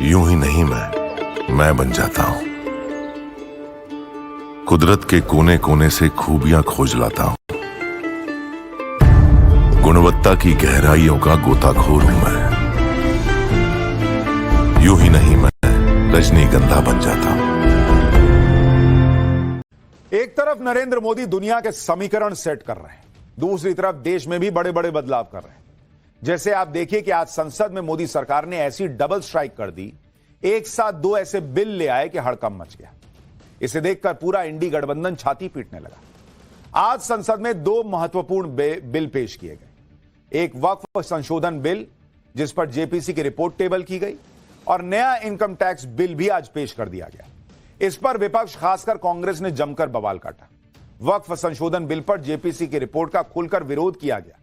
यूं ही नहीं मैं बन जाता हूं। कुदरत के कोने कोने से खूबियां खोज लाता हूं। गुणवत्ता की गहराइयों का गोताखोर हूं मैं। यूं ही नहीं मैं रजनीगंधा बन जाता हूं। एक तरफ नरेंद्र मोदी दुनिया के समीकरण सेट कर रहे हैं, दूसरी तरफ देश में भी बड़े बड़े बदलाव कर रहे हैं। जैसे आप देखिए कि आज संसद में मोदी सरकार ने ऐसी डबल स्ट्राइक कर दी, एक साथ दो ऐसे बिल ले आए कि हड़कंप मच गया। इसे देखकर पूरा इंडी गठबंधन छाती पीटने लगा। आज संसद में दो महत्वपूर्ण बिल पेश किए गए। एक वक्फ संशोधन बिल जिस पर जेपीसी की रिपोर्ट टेबल की गई, और नया इनकम टैक्स बिल भी आज पेश कर दिया गया। इस पर विपक्ष खासकर कांग्रेस ने जमकर बवाल काटा। वक्फ संशोधन बिल पर जेपीसी की रिपोर्ट का खुलकर विरोध किया गया,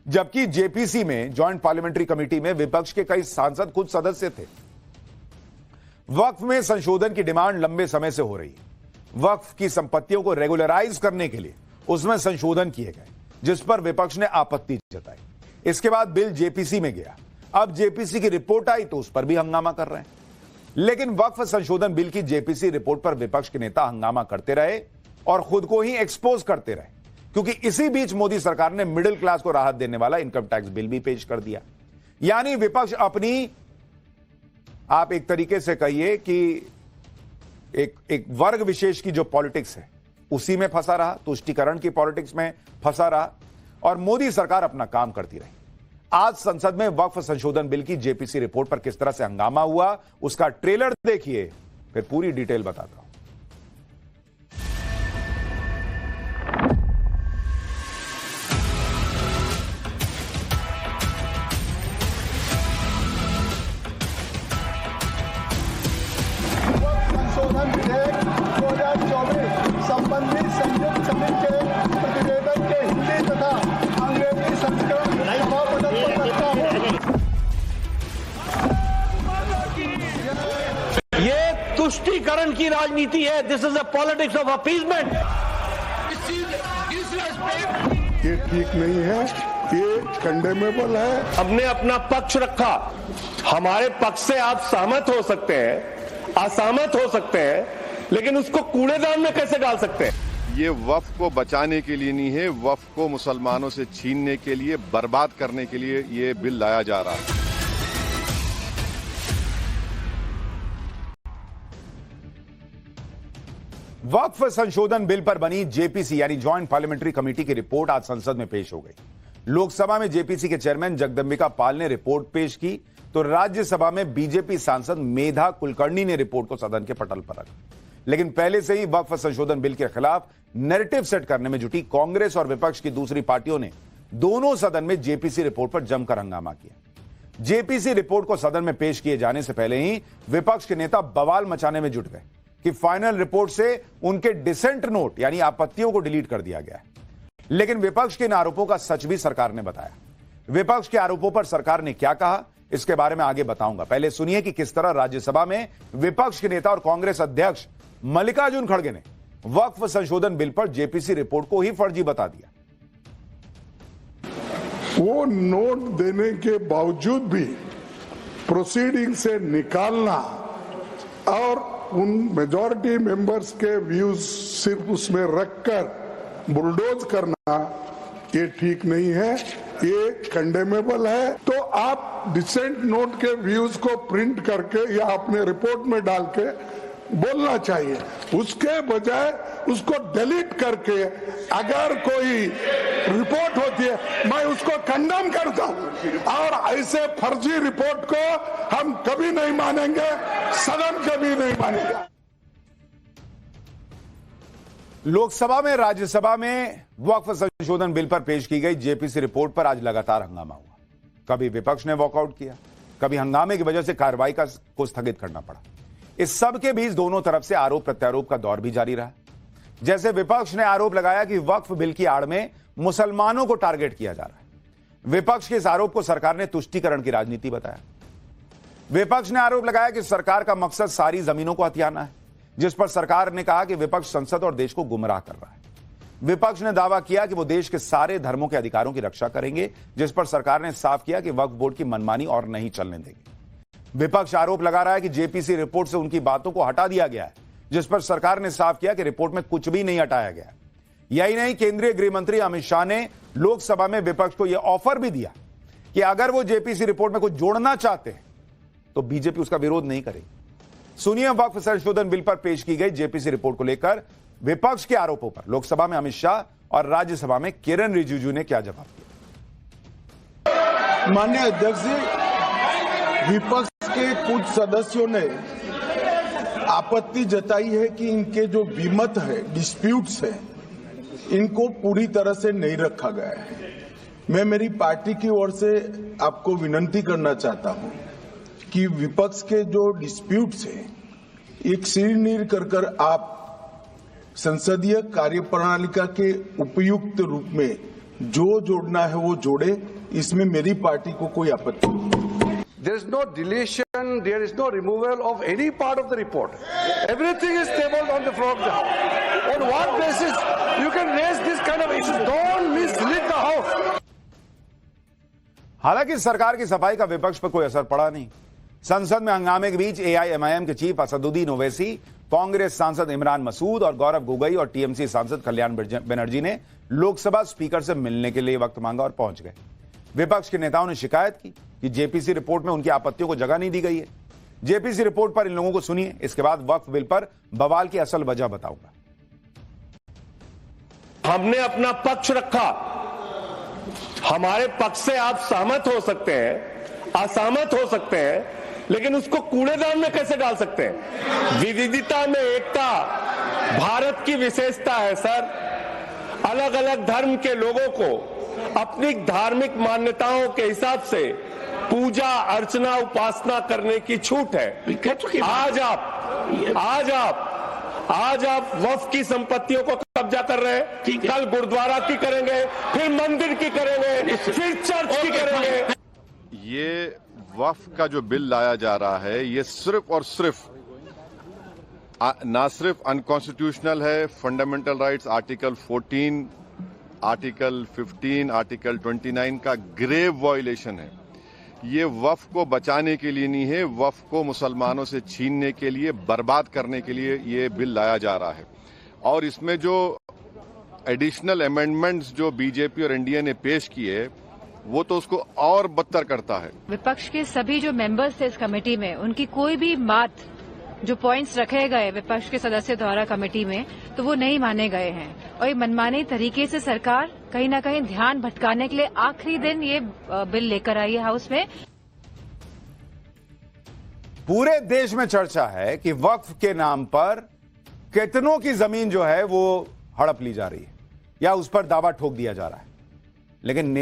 जबकि जेपीसी में ज्वाइंट पार्लियामेंट्री कमेटी में विपक्ष के कई सांसद खुद सदस्य थे। वक्फ में संशोधन की डिमांड लंबे समय से हो रही है। वक्फ की संपत्तियों को रेगुलराइज करने के लिए उसमें संशोधन किए गए, जिस पर विपक्ष ने आपत्ति जताई। इसके बाद बिल जेपीसी में गया। अब जेपीसी की रिपोर्ट आई तो उस पर भी हंगामा कर रहे हैं। लेकिन वक्फ संशोधन बिल की जेपीसी रिपोर्ट पर विपक्ष के नेता हंगामा करते रहे और खुद को ही एक्सपोज करते रहे, क्योंकि इसी बीच मोदी सरकार ने मिडिल क्लास को राहत देने वाला इनकम टैक्स बिल भी पेश कर दिया। यानी विपक्ष अपनी, आप एक तरीके से कहिए कि एक वर्ग विशेष की जो पॉलिटिक्स है उसी में फंसा रहा, तुष्टीकरण की पॉलिटिक्स में फंसा रहा, और मोदी सरकार अपना काम करती रही। आज संसद में वक्फ संशोधन बिल की जेपीसी रिपोर्ट पर किस तरह से हंगामा हुआ, उसका ट्रेलर देखिए, फिर पूरी डिटेल बताता हूं। संशोधन विधेयक 2024 संबंधित संयुक्त समिति के प्रतिवेदन के हिंदी तथा अंग्रेजी संस्करण सभापति को रखता हूं। ये तुष्टीकरण की राजनीति है। This is a politics of appeasement. ये ठीक नहीं है, ये कंडेमेबल है। हमने अपना पक्ष रखा। हमारे पक्ष से आप सहमत हो सकते हैं, असहमत हो सकते हैं, लेकिन उसको कूड़ेदान में कैसे डाल सकते हैं? ये वक्फ को बचाने के लिए नहीं है, वक्फ को मुसलमानों से छीनने के लिए, बर्बाद करने के लिए ये बिल लाया जा रहा है। वक्फ संशोधन बिल पर बनी जेपीसी यानी ज्वाइंट पार्लियामेंट्री कमेटी की रिपोर्ट आज संसद में पेश हो गई। लोकसभा में जेपीसी के चेयरमैन जगदंबिका पाल ने रिपोर्ट पेश की, तो राज्यसभा में बीजेपी सांसद मेधा कुलकर्णी ने रिपोर्ट को सदन के पटल पर रखा। लेकिन पहले से ही वक्फ संशोधन बिल के खिलाफ नैरेटिव सेट करने में जुटी कांग्रेस और विपक्ष की दूसरी पार्टियों ने दोनों सदन में जेपीसी रिपोर्ट पर जमकर हंगामा किया। जेपीसी रिपोर्ट को सदन में पेश किए जाने से पहले ही विपक्ष के नेता बवाल मचाने में जुट गए कि फाइनल रिपोर्ट से उनके डिसेंट नोट यानी आपत्तियों को डिलीट कर दिया गया है। लेकिन विपक्ष के इन आरोपों का सच भी सरकार ने बताया। विपक्ष के आरोपों पर सरकार ने क्या कहा, इसके बारे में आगे बताऊंगा। पहले सुनिए कि किस तरह राज्यसभा में विपक्ष के नेता और कांग्रेस अध्यक्ष मल्लिकार्जुन खड़गे ने वक्फ संशोधन बिल पर जेपीसी रिपोर्ट को ही फर्जी बता दिया। वो नोट देने के बावजूद भी प्रोसीडिंग से निकालना और उन मेजॉरिटी मेंबर्स के व्यूज सिर्फ उसमें रखकर बुलडोज करना, ये ठीक नहीं है, ये कंडेमेबल है। तो आप डिसेंट नोट के व्यूज को प्रिंट करके या अपने रिपोर्ट में डाल के बोलना चाहिए, उसके बजाय उसको डिलीट करके अगर कोई रिपोर्ट होती है मैं उसको कंडेम करता हूं। और ऐसे फर्जी रिपोर्ट को हम कभी नहीं मानेंगे, सदन कभी नहीं मानेगा। लोकसभा में राज्यसभा में वक्फ संशोधन बिल पर पेश की गई जेपीसी रिपोर्ट पर आज लगातार हंगामा हुआ। कभी विपक्ष ने वॉकआउट किया, कभी हंगामे की वजह से कार्रवाई को स्थगित करना पड़ा। इस सब के बीच दोनों तरफ से आरोप प्रत्यारोप का दौर भी जारी रहा। जैसे विपक्ष ने आरोप लगाया कि वक्फ बिल की आड़ में मुसलमानों को टारगेट किया जा रहा है। विपक्ष के इस आरोप को सरकार ने तुष्टीकरण की राजनीति बताया। विपक्ष ने आरोप लगाया कि सरकार का मकसद सारी जमीनों को हथियाना है, जिस पर सरकार ने कहा कि विपक्ष संसद और देश को गुमराह कर रहा है। विपक्ष ने दावा किया कि वो देश के सारे धर्मों के अधिकारों की रक्षा करेंगे, जिस पर सरकार ने साफ किया कि वक्फ बोर्ड की मनमानी और नहीं चलने देगी। विपक्ष आरोप लगा रहा है कि जेपीसी रिपोर्ट से उनकी बातों को हटा दिया गया है, जिस पर सरकार ने साफ किया कि रिपोर्ट में कुछ भी नहीं हटाया गया। यही नहीं, केंद्रीय गृह मंत्री अमित शाह ने लोकसभा में विपक्ष को यह ऑफर भी दिया कि अगर वो जेपीसी रिपोर्ट में कुछ जोड़ना चाहते हैं तो बीजेपी उसका विरोध नहीं करेगी। सुनिए वक्फ संशोधन बिल पर पेश की गई जेपीसी रिपोर्ट को लेकर विपक्ष के आरोपों पर लोकसभा में अमित शाह और राज्यसभा में किरण रिजिजू ने क्या जवाब दिया। माननीय अध्यक्ष जी, विपक्ष के कुछ सदस्यों ने आपत्ति जताई है कि इनके जो विमत है, डिस्प्यूट्स है, इनको पूरी तरह से नहीं रखा गया है। मैं मेरी पार्टी की ओर से आपको विनती करना चाहता हूं कि विपक्ष के जो डिस्प्यूट्स है, एक सिरनीर कर आप संसदीय कार्यप्रणालिका के उपयुक्त रूप में जो जोड़ना है वो जोड़े, इसमें मेरी पार्टी को कोई आपत्ति नहीं। There is no deletion, there is no removal of any part of the report. Everything is tabled on the floor of the House. On what basis you can raise this kind of issues? Don't mislead the House. हालांकि सरकार की सफाई का विपक्ष पर कोई असर पड़ा नहीं। संसद में हंगामे के बीच एआईएमआईएम के चीफ असदुद्दीन ओवैसी, कांग्रेस सांसद इमरान मसूद और गौरव गोगोई और टीएमसी सांसद कल्याण बनर्जी ने लोकसभा स्पीकर से मिलने के लिए वक्त मांगा और पहुंच गए। विपक्ष के नेताओं ने शिकायत की कि जेपीसी रिपोर्ट में उनकी आपत्तियों को जगह नहीं दी गई है। जेपीसी रिपोर्ट पर इन लोगों को सुनिए, इसके बाद वक्फ बिल पर बवाल की असल वजह बताऊंगा। हमने अपना पक्ष रखा। हमारे पक्ष से आप सहमत हो सकते हैं, असहमत हो सकते हैं, लेकिन उसको कूड़ेदान में कैसे डाल सकते हैं? विविधता में एकता भारत की विशेषता है सर। अलग अलग धर्म के लोगों को अपनी धार्मिक मान्यताओं के हिसाब से पूजा अर्चना उपासना करने की छूट है। आज आप वक्फ की संपत्तियों को कब्जा कर रहे हैं, कल गुरुद्वारा की करेंगे, फिर मंदिर की करेंगे, फिर चर्च की करेंगे। ये वक्फ का जो बिल लाया जा रहा है, ये सिर्फ और सिर्फ ना सिर्फ अनकॉन्स्टिट्यूशनल है, fundamental rights article 14, article 15, article 29 का ग्रेव वायलेशन है। ये वक्फ को बचाने के लिए नहीं है, वक्फ को मुसलमानों से छीनने के लिए, बर्बाद करने के लिए ये बिल लाया जा रहा है। और इसमें जो एडिशनल अमेंडमेंट्स जो बीजेपी और एनडीए ने पेश किए, वो तो उसको और बदतर करता है। विपक्ष के सभी जो मेंबर्स थे इस कमेटी में, उनकी कोई भी बात, जो पॉइंट्स रखे गए विपक्ष के सदस्य द्वारा कमेटी में, तो वो नहीं माने गए हैं। और ये मनमाने तरीके से सरकार कहीं ना कहीं ध्यान भटकाने के लिए आखिरी दिन ये बिल लेकर आई है हाउस में। पूरे देश में चर्चा है कि वक्फ के नाम पर कितनों की जमीन जो है वो हड़प ली जा रही है या उस पर दावा ठोक दिया जा रहा है। लेकिन इन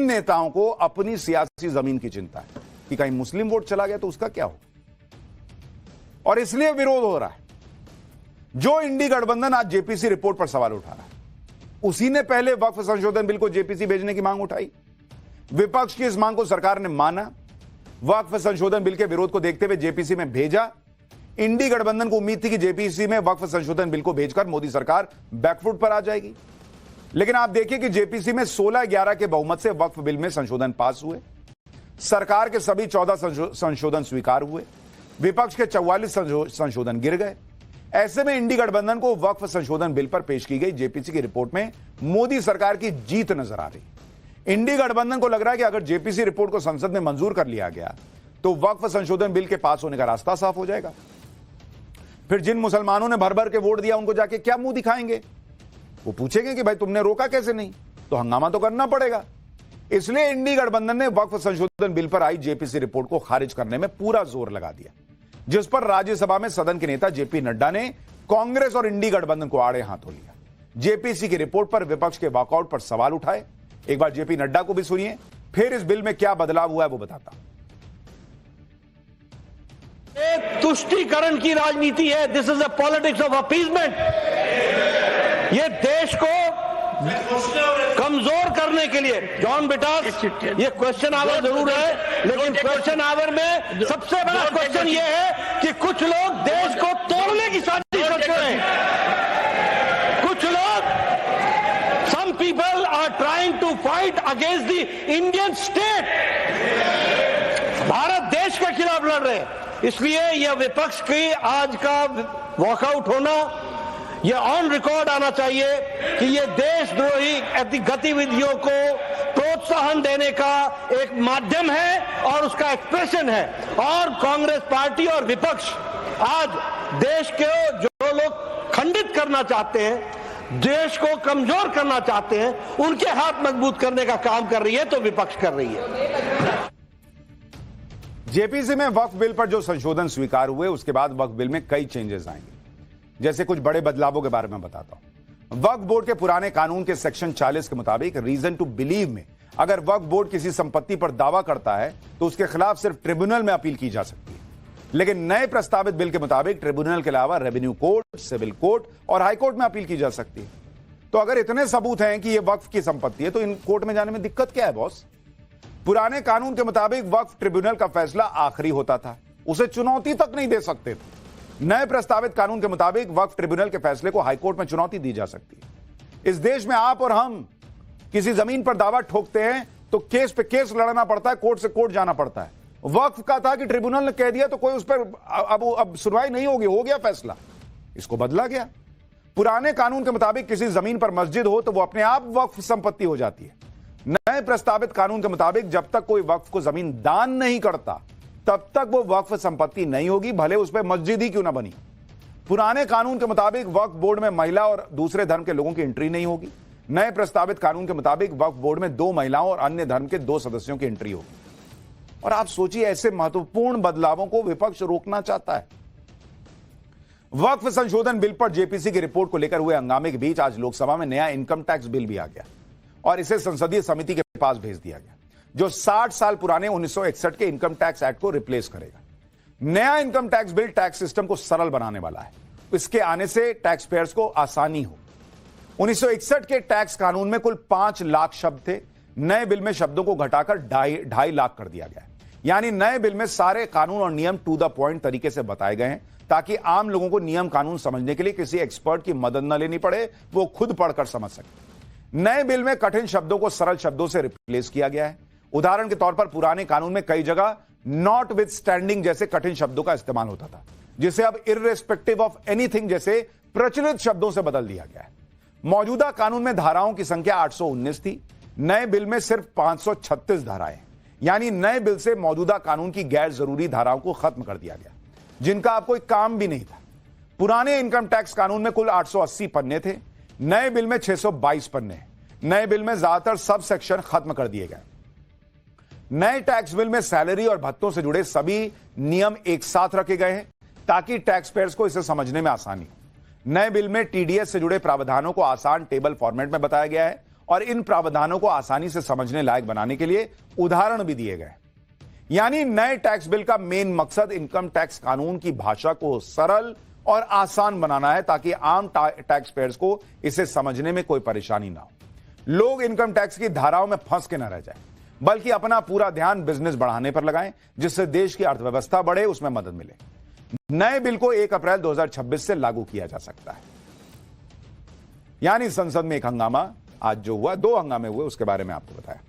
नेताओं को अपनी सियासी जमीन की चिंता है कि कहीं मुस्लिम वोट चला गया तो उसका क्या हो, और इसलिए विरोध हो रहा है। जो इंडी गठबंधन आज जेपीसी रिपोर्ट पर सवाल उठा रहा है, उसी ने पहले वक्फ संशोधन बिल को जेपीसी भेजने की मांग उठाई। विपक्ष की इस मांग को सरकार ने माना, वक्फ संशोधन बिल के विरोध को देखते हुए जेपीसी में भेजा। इंडी गठबंधन को उम्मीद थी कि जेपीसी में वक्फ संशोधन बिल को भेजकर मोदी सरकार बैकफुट पर आ जाएगी। लेकिन आप देखिए कि जेपीसी में 16-11 के बहुमत से वक्फ बिल में संशोधन पास हुए। सरकार के सभी 14 संशोधन स्वीकार हुए, विपक्ष के 44 संशोधन गिर गए। ऐसे में इंडी गठबंधन को वक्फ संशोधन बिल पर पेश की गई जेपीसी की रिपोर्ट में मोदी सरकार की जीत नजर आ रही। इंडी गठबंधन को लग रहा है कि अगर जेपीसी रिपोर्ट को संसद में मंजूर कर लिया गया तो वक्फ संशोधन बिल के पास होने का रास्ता साफ हो जाएगा। फिर जिन मुसलमानों ने भर भर के वोट दिया, उनको जाके क्या मुंह दिखाएंगे? वो पूछेंगे कि भाई तुमने रोका कैसे नहीं, तो हंगामा तो करना पड़ेगा। इसलिए इंडी गठबंधन ने वक्फ संशोधन बिल पर आई जेपीसी रिपोर्ट को खारिज करने में पूरा जोर लगा दिया, जिस पर राज्यसभा में सदन के नेता जेपी नड्डा ने कांग्रेस और इंडी गठबंधन को आड़े हाथों लिया। जेपीसी की रिपोर्ट पर विपक्ष के वॉकआउट पर सवाल उठाए। एक बार जेपी नड्डा को भी सुनिए, फिर इस बिल में क्या बदलाव हुआ है वो बताता हूं। तुष्टीकरण की राजनीति है। This is a politics of appeasement. ये देश को कमजोर करने के लिए, जॉन बिटास, ये क्वेश्चन आवर जरूर है, लेकिन क्वेश्चन आवर में सबसे बड़ा क्वेश्चन ये है कि कुछ लोग देश को तोड़ने की साजिश करते हैं। कुछ लोग, some people are trying to fight against the Indian state. Bharat देश के खिलाफ रहे, इसलिए यह विपक्ष की आज का वॉकआउट होना यह ऑन रिकॉर्ड आना चाहिए कि यह देशद्रोही गतिविधियों को प्रोत्साहन देने का एक माध्यम है और उसका एक्सप्रेशन है। और कांग्रेस पार्टी और विपक्ष आज देश के जो लोग खंडित करना चाहते हैं, देश को कमजोर करना चाहते हैं, उनके हाथ मजबूत करने का काम कर रही है, तो विपक्ष कर रही है। जेपीसी में वक्फ बिल पर जो संशोधन स्वीकार हुए उसके बाद वक्फ बिल में कई चेंजेस आएंगे। जैसे कुछ बड़े बदलावों के बारे में बताता हूं। वक्फ बोर्ड के पुराने कानून के सेक्शन 40 के मुताबिक रीजन टू बिलीव में अगर वक्फ बोर्ड किसी संपत्ति पर दावा करता है तो उसके खिलाफ सिर्फ ट्रिब्यूनल में अपील की जा सकती है। लेकिन नए प्रस्तावित बिल के मुताबिक ट्रिब्यूनल के अलावा रेवेन्यू कोर्ट, सिविल कोर्ट और हाईकोर्ट में अपील की जा सकती है। तो अगर इतने सबूत हैं कि यह वक्फ की संपत्ति है तो इन कोर्ट में जाने में दिक्कत क्या है बॉस? पुराने कानून के मुताबिक वक्फ ट्रिब्यूनल का फैसला आखिरी होता था, उसे चुनौती तक नहीं दे सकते थे। नए प्रस्तावित कानून के मुताबिक वक्फ ट्रिब्यूनल के फैसले को हाईकोर्ट में चुनौती दी जा सकती है। इस देश में आप और हम किसी जमीन पर दावा ठोकते हैं तो केस पे केस लड़ना पड़ता है, कोर्ट से कोर्ट जाना पड़ता है। वक्फ का था कि ट्रिब्यूनल ने कह दिया तो कोई उस पर अब सुनवाई नहीं होगी, हो गया फैसला, इसको बदला गया। पुराने कानून के मुताबिक किसी जमीन पर मस्जिद हो तो वो अपने आप वक्फ संपत्ति हो जाती है। नए प्रस्तावित कानून के मुताबिक जब तक कोई वक्फ को जमीन दान नहीं करता तब तक वो वक्फ संपत्ति नहीं होगी, भले उस पर मस्जिद ही क्यों ना बनी। पुराने कानून के मुताबिक वक्फ बोर्ड में महिला और दूसरे धर्म के लोगों की एंट्री नहीं होगी। नए प्रस्तावित कानून के मुताबिक वक्फ बोर्ड में 2 महिलाओं और अन्य धर्म के 2 सदस्यों की एंट्री होगी। और आप सोचिए, ऐसे महत्वपूर्ण बदलावों को विपक्ष रोकना चाहता है। वक्फ संशोधन बिल पर जेपीसी की रिपोर्ट को लेकर हुए हंगामे के बीच आज लोकसभा में नया इनकम टैक्स बिल भी आ गया और इसे संसदीय समिति के पास भेज दिया गया, जो 60 साल पुराने 1961 के इनकम टैक्स एक्ट को रिप्लेस करेगा। नया income tax bill tax system को सरल बनाने वाला है। इसके आने से टैक्स पेयर्स को आसानी हो। 1961 के टैक्स कानून में कुल 5 लाख शब्द थे, नए बिल में शब्दों को घटाकर 2.5 लाख कर दिया गया है। यानी नए बिल में सारे कानून और नियम टू द पॉइंट तरीके से बताए गए हैं ताकि आम लोगों को नियम कानून समझने के लिए किसी एक्सपर्ट की मदद न लेनी पड़े, वो खुद पढ़कर समझ सके। नए बिल में कठिन शब्दों को सरल शब्दों से रिप्लेस किया गया है। उदाहरण के तौर पर पुराने कानून में कई जगह नॉट विथ स्टैंडिंग जैसे कठिन शब्दों का इस्तेमाल होता था, जिसे अब इररिस्पेक्टिव ऑफ एनीथिंग जैसे प्रचलित शब्दों से बदल दिया गया है। मौजूदा कानून में धाराओं की संख्या 819 थी, नए बिल में सिर्फ 536 धाराएं, यानी नए बिल से मौजूदा कानून की गैर जरूरी धाराओं को खत्म कर दिया गया, जिनका अब कोई काम भी नहीं था। पुराने इनकम टैक्स कानून में कुल 880 पन्ने थे, नए बिल में 622 पन्ने। नए बिल में ज्यादातर सब सेक्शन खत्म कर दिए गए। नए टैक्स बिल में सैलरी और भत्तों से जुड़े सभी नियम एक साथ रखे गए हैं ताकि टैक्स पेयर्स को इसे समझने में आसानी हो। नए बिल में टीडीएस से जुड़े प्रावधानों को आसान टेबल फॉर्मेट में बताया गया है और इन प्रावधानों को आसानी से समझने लायक बनाने के लिए उदाहरण भी दिए गए। यानी नए टैक्स बिल का मेन मकसद इनकम टैक्स कानून की भाषा को सरल और आसान बनाना है ताकि आम टैक्स पेयर्स को इसे समझने में कोई परेशानी ना हो। लोग इनकम टैक्स की धाराओं में फंस के ना रह जाएं, बल्कि अपना पूरा ध्यान बिजनेस बढ़ाने पर लगाएं, जिससे देश की अर्थव्यवस्था बढ़े, उसमें मदद मिले। नए बिल को 1 अप्रैल 2026 से लागू किया जा सकता है। यानी संसद में एक हंगामा आज जो हुआ, 2 हंगामे हुए, उसके बारे में आपको बताया।